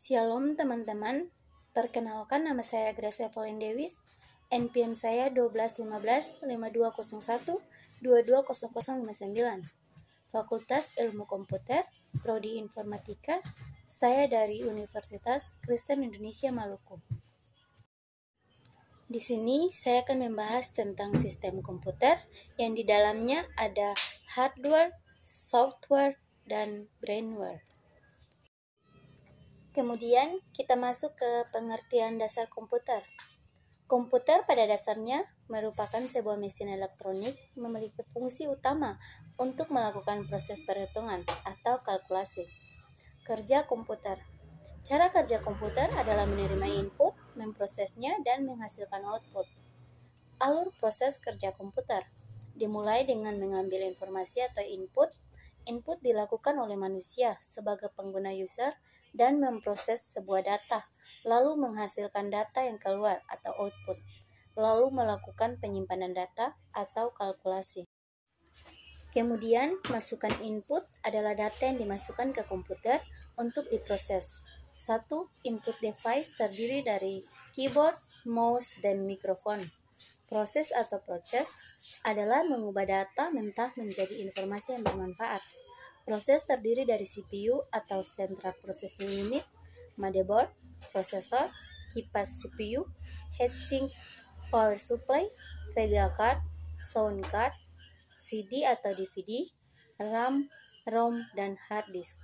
Shalom teman-teman, perkenalkan nama saya Gracia Pauline Davis, NPM saya 1215-5201-220059, Fakultas Ilmu Komputer, Prodi Informatika, saya dari Universitas Kristen Indonesia Maluku. Di sini saya akan membahas tentang sistem komputer yang di dalamnya ada hardware, software, dan brainware. Kemudian kita masuk ke pengertian dasar komputer. Komputer pada dasarnya merupakan sebuah mesin elektronik memiliki fungsi utama untuk melakukan proses perhitungan atau kalkulasi. Kerja komputer. Cara kerja komputer adalah menerima input, memprosesnya, dan menghasilkan output. Alur proses kerja komputer dimulai dengan mengambil informasi atau input. Input dilakukan oleh manusia sebagai pengguna user dan memproses sebuah data, lalu menghasilkan data yang keluar atau output, lalu melakukan penyimpanan data atau kalkulasi. Kemudian, masukan input adalah data yang dimasukkan ke komputer untuk diproses. 1. Input device terdiri dari keyboard, mouse, dan mikrofon. Proses atau proses adalah mengubah data mentah menjadi informasi yang bermanfaat. Proses terdiri dari CPU atau Central Processing Unit, motherboard, prosesor, kipas CPU, heatsink, power supply, VGA card, sound card, CD atau DVD, RAM, ROM, dan hard disk.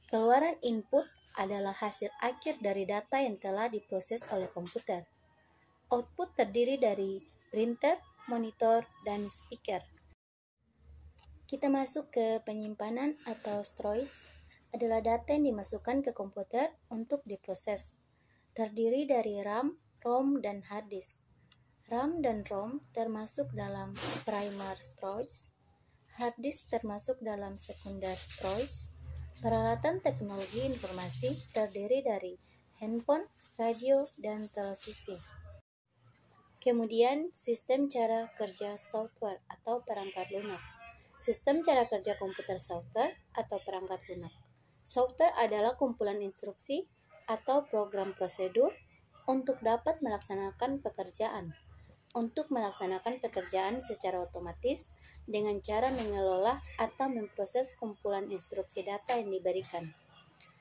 Keluaran input adalah hasil akhir dari data yang telah diproses oleh komputer. Output terdiri dari printer, monitor, dan speaker. Kita masuk ke penyimpanan atau storage, adalah data yang dimasukkan ke komputer untuk diproses. Terdiri dari RAM, ROM, dan hard disk. RAM dan ROM termasuk dalam primary storage. Hard disk termasuk dalam secondary storage. Peralatan teknologi informasi terdiri dari handphone, radio, dan televisi. Kemudian, sistem cara kerja software atau perangkat lunak. Sistem cara kerja komputer software atau perangkat lunak. Software adalah kumpulan instruksi atau program prosedur untuk dapat melaksanakan pekerjaan. Untuk melaksanakan pekerjaan secara otomatis dengan cara mengelola atau memproses kumpulan instruksi data yang diberikan.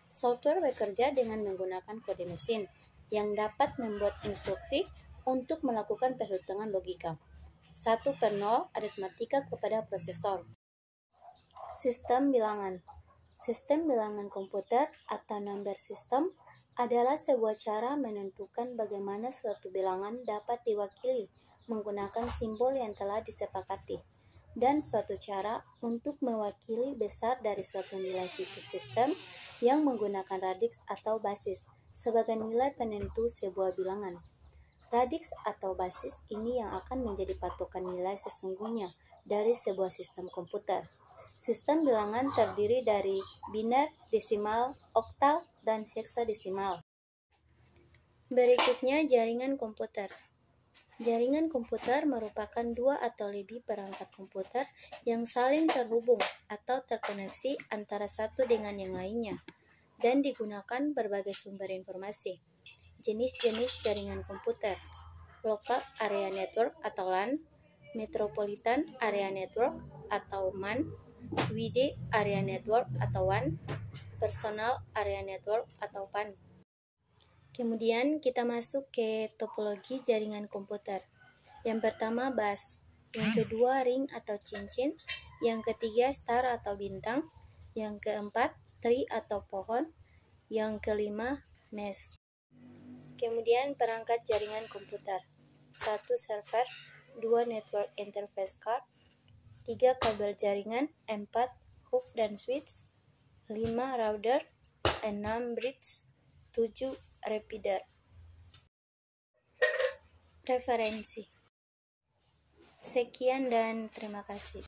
Software bekerja dengan menggunakan kode mesin yang dapat membuat instruksi untuk melakukan perhitungan logika. 1/0 aritmatika kepada prosesor. Sistem bilangan. Sistem bilangan komputer atau number system adalah sebuah cara menentukan bagaimana suatu bilangan dapat diwakili menggunakan simbol yang telah disepakati, dan suatu cara untuk mewakili besar dari suatu nilai fisik sistem yang menggunakan radix atau basis sebagai nilai penentu sebuah bilangan. Radix atau basis ini yang akan menjadi patokan nilai sesungguhnya dari sebuah sistem komputer. Sistem bilangan terdiri dari biner, desimal, oktal, dan heksadesimal. Berikutnya jaringan komputer. Jaringan komputer merupakan dua atau lebih perangkat komputer yang saling terhubung atau terkoneksi antara satu dengan yang lainnya dan digunakan berbagai sumber informasi. Jenis-jenis jaringan komputer: Local Area Network atau LAN, Metropolitan Area Network atau MAN, Wide Area Network atau WAN, Personal Area Network atau PAN. Kemudian kita masuk ke topologi jaringan komputer. Yang pertama bus, yang kedua ring atau cincin, yang ketiga star atau bintang, yang keempat tree atau pohon, yang kelima mesh. Kemudian perangkat jaringan komputer: 1 server, 2 network interface card, 3 kabel jaringan, 4 hub dan switch, 5 router, 6 bridge, 7 repeater. Referensi. Sekian dan terima kasih.